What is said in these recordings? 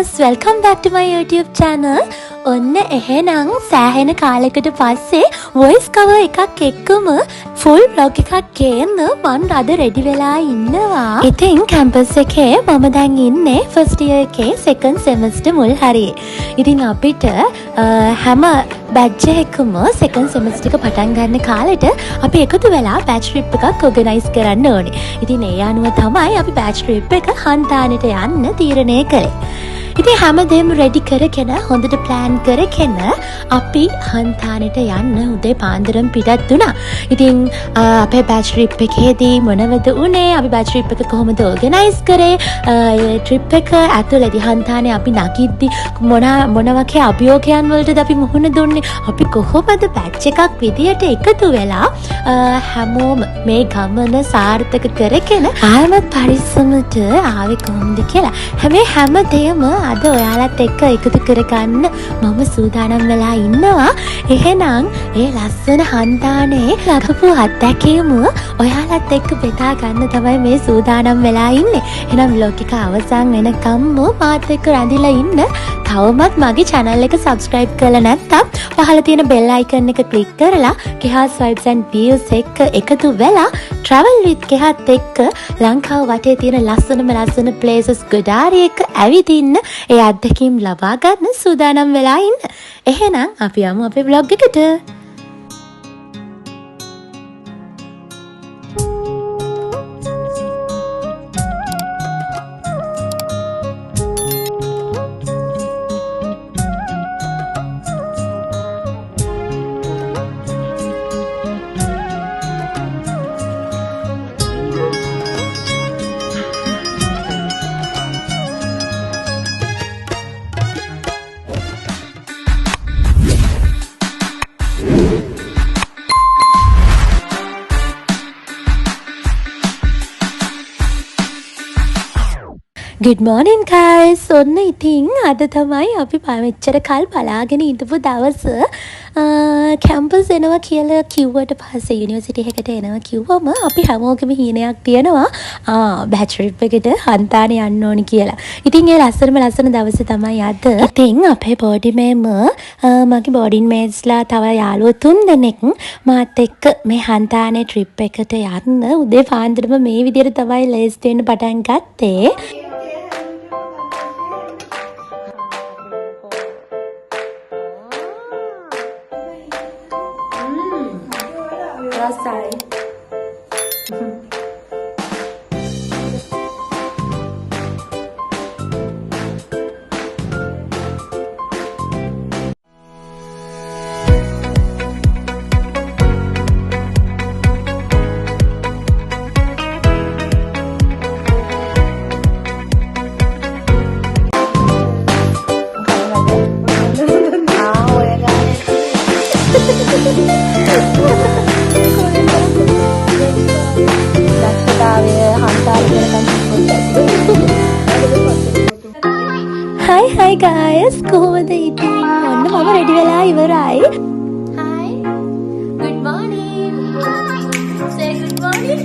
guys, welcome back to my YouTube channel. ඔන්න එහෙනම් සෑහෙන කාලයකට පස්සේ voice cover එකක් එක්කම full vlog එකක් ගේන්න මම අද ready වෙලා ඉන්නවා. ඉතින් campus එකේ මම දැන් ඉන්නේ first year එකේ second semester මුල් හරියේ. ඉතින් අපිට හැම batch එකකම second semester එක පටන් ගන්න කාලෙට අපි එකතු වෙලා batch trip එකක් organize කරන්න ඕනේ. ඉතින් ඒ අනුව තමයි අපි batch trip එක හන්තානෙට යන්න තීරණය කළේ. ඉතින් හැමදේම රෙඩි කරගෙන හොඳට ප්ලෑන් කරගෙන අපි හන්තානෙට යන්න උදේ පාන්දරම පිටත් වුණා. ඉතින් අපේ බෑච් ට්‍රිප් එකේදී මොනවද උනේ? අපි බෑච් ට්‍රිප් එක කොහොමද ඕගනයිස් කරේ? ඒ ට්‍රිප් එක ඇතුළේදී හන්තානේ අපි නගිද්දි මොන වගේ අභියෝගයන් වලටද අපි මුහුණ දුන්නේ? අපි කොහොමද බෑච් එකක් විදියට එකතු වෙලා හැමෝම මේ ගමන සාර්ථක කරගෙන ආයමත් පරිස්සමට ආවේ කොහොමද කියලා. හැමදේම අද ඔයාලත් එක්ක එකතු කරගන්න මම සූදානම් වෙලා ඉන්නවා. එහෙනම් ඒ ලස්සන හන්තානේ ලැබපු අත්දැකීම ඔයාලත් එක්ක බෙදා ගන්න තමයි මේ සූදානම් වෙලා ඉන්නේ. එහෙනම් vlog එක අවසන් වෙනකම්ම මාත් එක්ක රැඳිලා ඉන්න. තවමත් මගේ channel එක subscribe කරලා නැත්නම් පහළ තියෙන bell icon එක click කරලා Kehas Vibes and Views එක්ක එකතු වෙලා travel with Kehat එක්ක ලංකාව වටේ තියෙන ලස්සන places ගොඩාරිය එක ඇවිදින්න ඒ අත්දැකීම් ලබා ගන්න සූදානම් වෙලා ඉන්න. එහෙනම් අපි යමු අපේ vlog එකට. Good morning guys. ඔන්න ඉතින් අද තමයි අපි මෙච්චර කල් බලාගෙන ඉඳපු දවස කැම්පස් එනවා කියලා කිව්වට පස්සේ යුනිවර්සිටි එකකට එනවා කිව්වම අපි හැමෝගෙම හීනයක් තියෙනවා බෑච් ට්‍රිප් එකට හන්තානේ යන්න ඕනි කියලා. ඉතින් ඒ ලස්සන දවසේ තමයි අද. ඉතින් අපේ බෝඩි මේම මගේ බෝඩින් මේට්ස්ලා තව යාළුවෝ 3 දෙනෙක් මාත් එක්ක මේ හන්තානේ ට්‍රිප් එකට යන්න උදේ පාන්දරම මේ විදිහට තමයි ලේස්ට් වෙන්න පටන් ගත්තේ. Rasai. Hi guys, කොහොමද ඉතින්? ඔන්න මම රෙඩි වෙලා ඉවරයි. Hi. Good morning. Say good morning.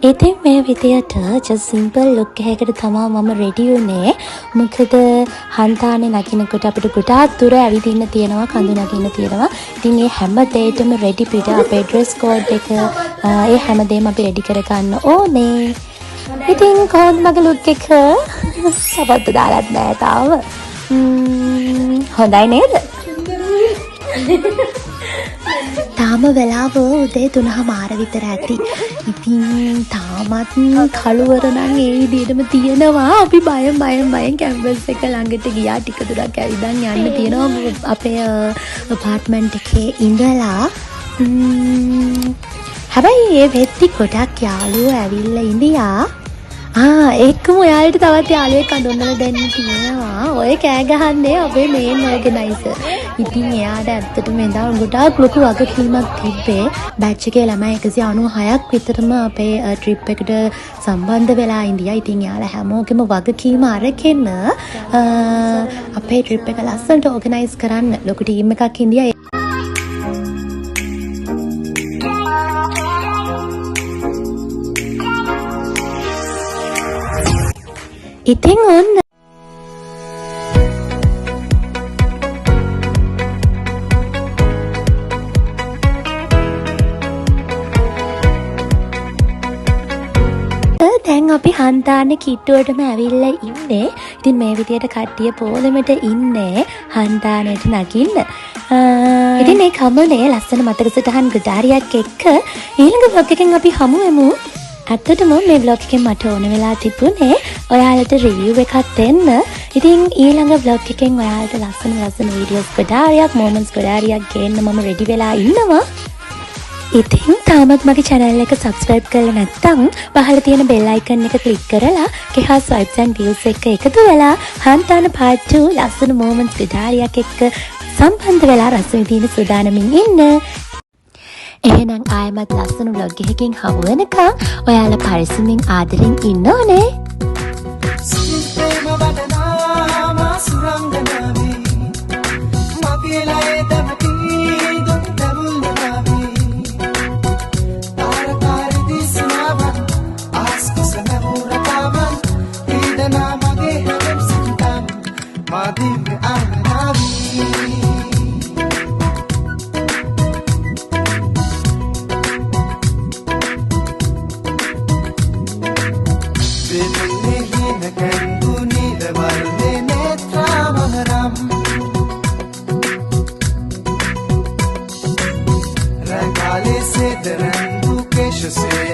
ඉතින් මේ විදියට just simple look එකකට තමයි මම ready වුණේ. මොකද හන්තානේ නගිනකොට අපිට ගොඩාක් දුර ඇවිදින්න තියෙනවා, කඳු නගින්න තියෙනවා. ඉතින් මේ හැම දෙයකම ready පිට අපේ dress code එක ඒ හැම දෙයක්ම අපි ready කරගන්න ඕනේ. ඉතින් කොහොමද මගේ look එක? සපත්තු දාලත් නෑ තාම. හොඳයි නේද? තාම වෙලාව උදේ 3:00 විතර ඇති. ඉතින් තාමත් කළුවර නම් ඒ විදිහටම තියෙනවා. අපි බයෙන් කැම්පස් එක ළඟට ගියා. ටික දුරක් ඇවිදන් යන්න තියෙනවා අපේ අපාර්ට්මන්ට් එකේ ඉඳලා. හැබැයි ඒ වෙද්දි ගොඩක් යාළුවෝ ඇවිල්ලා ඉඳියා. එක්කම ඔයාලට තවත් යාළුවෙක් අඳුන්වලා දෙන්න තියෙනවා. ඔය කෑ ගහන්නේ අපේ මේන් ඕගනයිසර්. ඉතින් එයාට ඇත්තටම එදා ගොඩාක් ලොකු වගකීමක් තිබ්බේ. බැච් එකේ ළමයි 196ක් විතරම අපේ ට්‍රිප් එකට සම්බන්ධ වෙලා ඉඳියා. ඉතින් එයාලා හැමෝගෙම වගකීම අරගෙන අපේ ට්‍රිප් එක ලස්සනට ඕගනයිස් කරන්න ලොකු ටීම් එකක් ඉඳියා. ඉතින් ඔන්න දැන් අපි හන්තාන කිට්ටුවටම ඇවිල්ලා ඉන්නේ. ඉතින් මේ විදියට කට්ටිය පොළොමට ඉන්නේ හන්තානයට නගින්න. ඉතින් මේ කමනේ ලස්සන මතක සටහන් ගුඩාරියක් එක්ක ඊළඟ vlog එකෙන් අපි හමු වෙමු. ඇත්තටම මේ vlog එකෙන් මට ඕන වෙලා තිබුණේ ඔයාලට review එකක් දෙන්න. ඉතින් ඊළඟ vlog එකෙන් ඔයාලට ලස්සන videos ගොඩාරියක් moments ගොඩාරියක් ගේන්න මම ready වෙලා ඉන්නවා. ඉතින් තාමත් මගේ channel එක subscribe කරලා නැත්නම් පහළ තියෙන bell icon එක click කරලා කෙහා swipes and views එක එකතු වෙලා හන්තාන part 2 ලස්සන moments ගොඩාරියක් එක්ක සම්බන්ධ වෙලා රස විඳින සූදානමින් ඉන්න. එහෙනම් ආයෙමත් ලස්සන vlog එකකින් හමු වෙනකම් ඔයාලා පරිස්සමින් ආදරෙන් ඉන්න ඕනේ. Regale se te rendu che se